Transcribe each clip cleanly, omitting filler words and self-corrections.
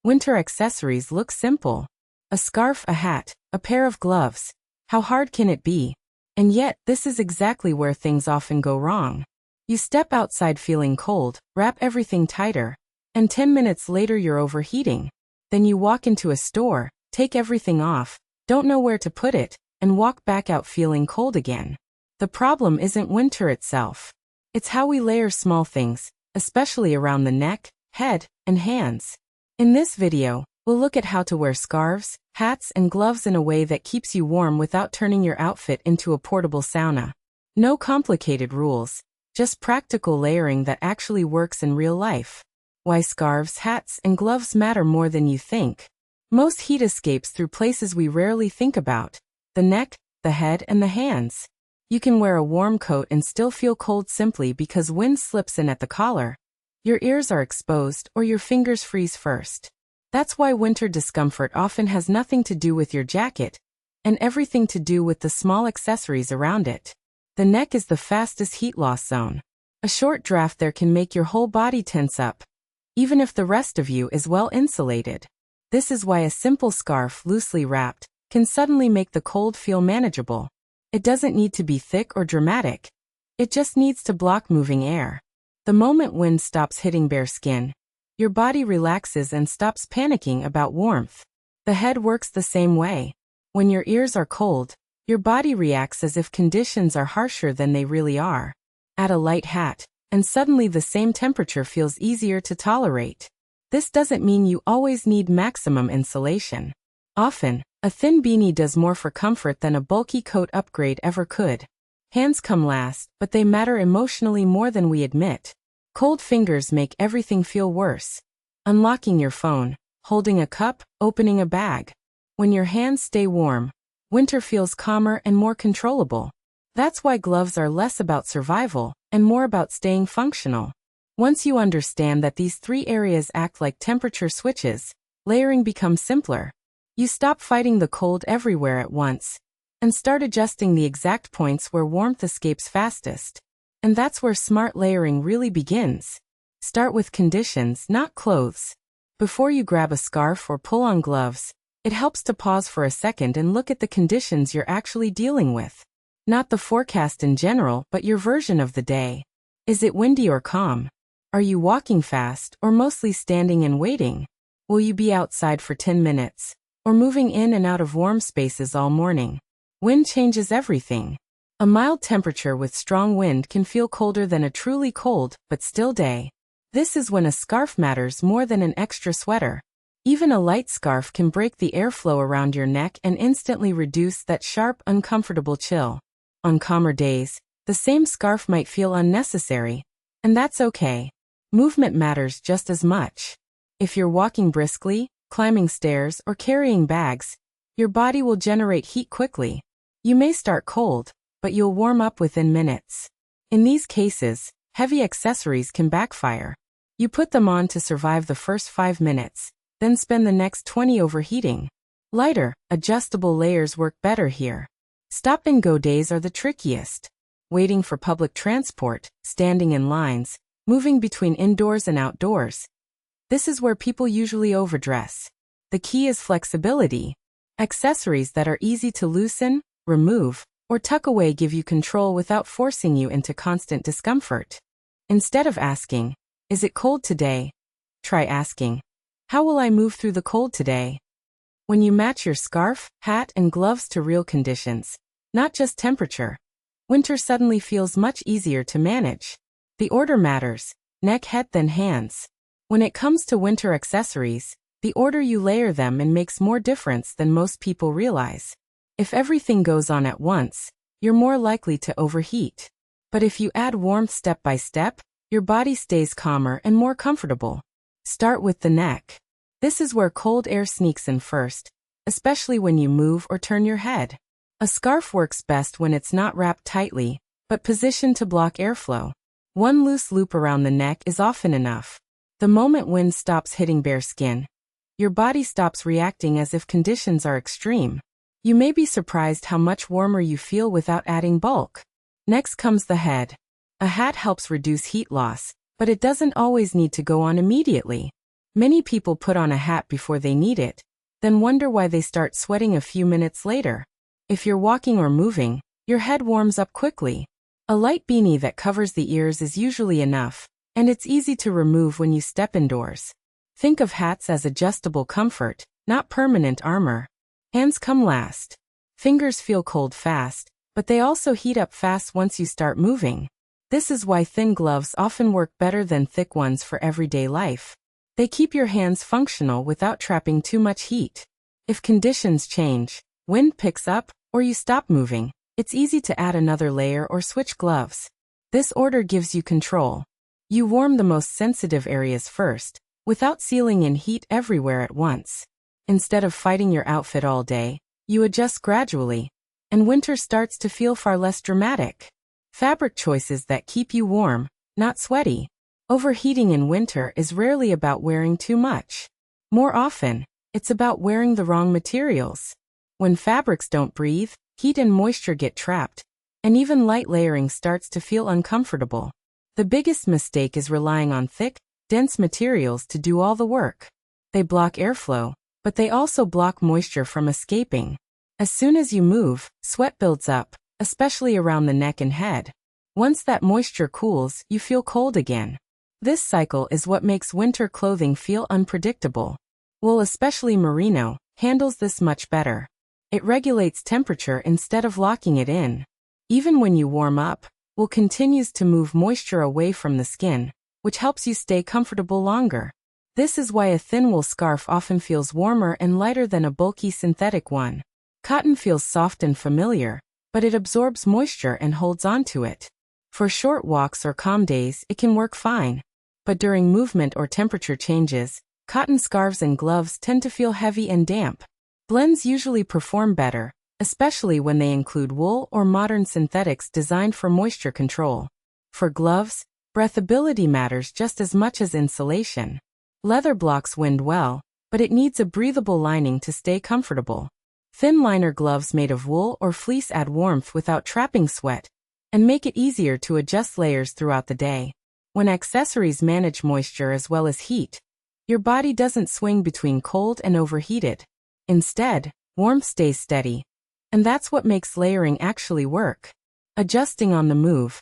Winter accessories look simple. A scarf, a hat, a pair of gloves. How hard can it be? And yet, this is exactly where things often go wrong. You step outside feeling cold, wrap everything tighter, and 10 minutes later you're overheating. Then you walk into a store, take everything off, don't know where to put it, and walk back out feeling cold again. The problem isn't winter itself. It's how we layer small things, especially around the neck, head, and hands. In this video, we'll look at how to wear scarves, hats, and gloves in a way that keeps you warm without turning your outfit into a portable sauna. No complicated rules, just practical layering that actually works in real life. Why scarves, hats, and gloves matter more than you think. Most heat escapes through places we rarely think about: the neck, the head, and the hands. You can wear a warm coat and still feel cold simply because wind slips in at the collar. Your ears are exposed or your fingers freeze first. That's why winter discomfort often has nothing to do with your jacket, and everything to do with the small accessories around it. The neck is the fastest heat loss zone. A short draft there can make your whole body tense up, even if the rest of you is well insulated. This is why a simple scarf, loosely wrapped, can suddenly make the cold feel manageable. It doesn't need to be thick or dramatic. It just needs to block moving air. The moment wind stops hitting bare skin, your body relaxes and stops panicking about warmth. The head works the same way. When your ears are cold, your body reacts as if conditions are harsher than they really are. Add a light hat, and suddenly the same temperature feels easier to tolerate. This doesn't mean you always need maximum insulation. Often, a thin beanie does more for comfort than a bulky coat upgrade ever could. Hands come last, but they matter emotionally more than we admit. Cold fingers make everything feel worse. Unlocking your phone, holding a cup, opening a bag. When your hands stay warm, winter feels calmer and more controllable. That's why gloves are less about survival and more about staying functional. Once you understand that these three areas act like temperature switches, layering becomes simpler. You stop fighting the cold everywhere at once and start adjusting the exact points where warmth escapes fastest. And that's where smart layering really begins. Start with conditions, not clothes. Before you grab a scarf or pull on gloves, it helps to pause for a second and look at the conditions you're actually dealing with. Not the forecast in general, but your version of the day. Is it windy or calm? Are you walking fast or mostly standing and waiting? Will you be outside for 10 minutes? Or moving in and out of warm spaces all morning? Wind changes everything. A mild temperature with strong wind can feel colder than a truly cold, but still day. This is when a scarf matters more than an extra sweater. Even a light scarf can break the airflow around your neck and instantly reduce that sharp, uncomfortable chill. On calmer days, the same scarf might feel unnecessary, and that's okay. Movement matters just as much. If you're walking briskly, climbing stairs, or carrying bags, your body will generate heat quickly. You may start cold, but you'll warm up within minutes. In these cases, heavy accessories can backfire. You put them on to survive the first 5 minutes, then spend the next 20 overheating. Lighter, adjustable layers work better here. Stop-and-go days are the trickiest. Waiting for public transport, standing in lines, moving between indoors and outdoors. This is where people usually overdress. The key is flexibility. Accessories that are easy to loosen, remove, or tuck away give you control without forcing you into constant discomfort. Instead of asking, "Is it cold today?" try asking, "How will I move through the cold today?" When you match your scarf, hat, and gloves to real conditions, not just temperature, winter suddenly feels much easier to manage. The order matters: neck, head, then hands. When it comes to winter accessories, the order you layer them in makes more difference than most people realize. If everything goes on at once, you're more likely to overheat. But if you add warmth step by step, your body stays calmer and more comfortable. Start with the neck. This is where cold air sneaks in first, especially when you move or turn your head. A scarf works best when it's not wrapped tightly, but positioned to block airflow. One loose loop around the neck is often enough. The moment wind stops hitting bare skin, your body stops reacting as if conditions are extreme. You may be surprised how much warmer you feel without adding bulk. Next comes the head. A hat helps reduce heat loss, but it doesn't always need to go on immediately. Many people put on a hat before they need it, then wonder why they start sweating a few minutes later. If you're walking or moving, your head warms up quickly. A light beanie that covers the ears is usually enough, and it's easy to remove when you step indoors. Think of hats as adjustable comfort, not permanent armor. Hands come last. Fingers feel cold fast, but they also heat up fast once you start moving. This is why thin gloves often work better than thick ones for everyday life. They keep your hands functional without trapping too much heat. If conditions change, wind picks up, or you stop moving, it's easy to add another layer or switch gloves. This order gives you control. You warm the most sensitive areas first, without sealing in heat everywhere at once. Instead of fighting your outfit all day, you adjust gradually, and winter starts to feel far less dramatic. Fabric choices that keep you warm, not sweaty. Overheating in winter is rarely about wearing too much. More often, it's about wearing the wrong materials. When fabrics don't breathe, heat and moisture get trapped, and even light layering starts to feel uncomfortable. The biggest mistake is relying on thick, dense materials to do all the work. They block airflow, but they also block moisture from escaping. As soon as you move, sweat builds up, especially around the neck and head. Once that moisture cools, you feel cold again. This cycle is what makes winter clothing feel unpredictable. Wool, especially merino, handles this much better. It regulates temperature instead of locking it in. Even when you warm up, wool continues to move moisture away from the skin, which helps you stay comfortable longer. This is why a thin wool scarf often feels warmer and lighter than a bulky synthetic one. Cotton feels soft and familiar, but it absorbs moisture and holds onto it. For short walks or calm days, it can work fine. But during movement or temperature changes, cotton scarves and gloves tend to feel heavy and damp. Blends usually perform better, especially when they include wool or modern synthetics designed for moisture control. For gloves, breathability matters just as much as insulation. Leather blocks wind well, but it needs a breathable lining to stay comfortable. Thin liner gloves made of wool or fleece add warmth without trapping sweat, and make it easier to adjust layers throughout the day. When accessories manage moisture as well as heat, your body doesn't swing between cold and overheated. Instead, warmth stays steady. And that's what makes layering actually work. Adjusting on the move.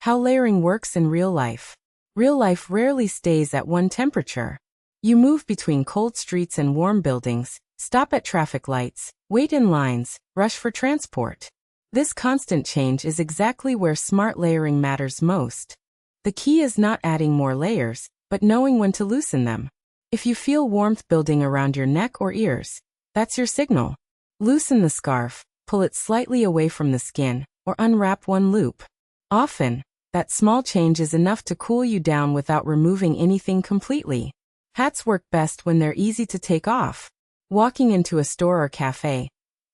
How layering works in real life. Real life rarely stays at one temperature. You move between cold streets and warm buildings, stop at traffic lights, wait in lines, rush for transport. This constant change is exactly where smart layering matters most. The key is not adding more layers, but knowing when to loosen them. If you feel warmth building around your neck or ears, that's your signal. Loosen the scarf, pull it slightly away from the skin, or unwrap one loop. Often, that small change is enough to cool you down without removing anything completely. Hats work best when they're easy to take off. Walking into a store or cafe.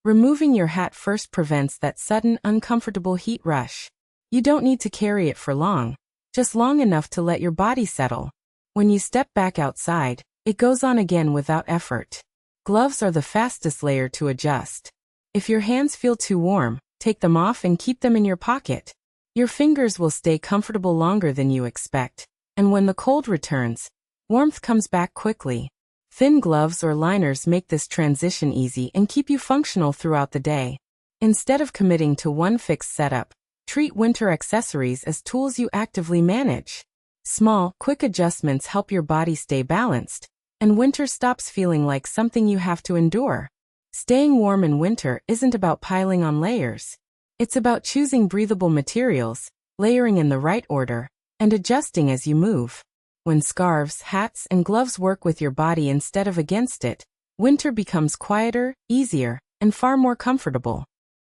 Removing your hat first prevents that sudden, uncomfortable heat rush. You don't need to carry it for long, just long enough to let your body settle. When you step back outside, it goes on again without effort. Gloves are the fastest layer to adjust. If your hands feel too warm, take them off and keep them in your pocket. Your fingers will stay comfortable longer than you expect, and when the cold returns, warmth comes back quickly. Thin gloves or liners make this transition easy and keep you functional throughout the day. Instead of committing to one fixed setup, treat winter accessories as tools you actively manage. Small, quick adjustments help your body stay balanced, and winter stops feeling like something you have to endure. Staying warm in winter isn't about piling on layers. It's about choosing breathable materials, layering in the right order, and adjusting as you move. When scarves, hats, and gloves work with your body instead of against it, winter becomes quieter, easier, and far more comfortable.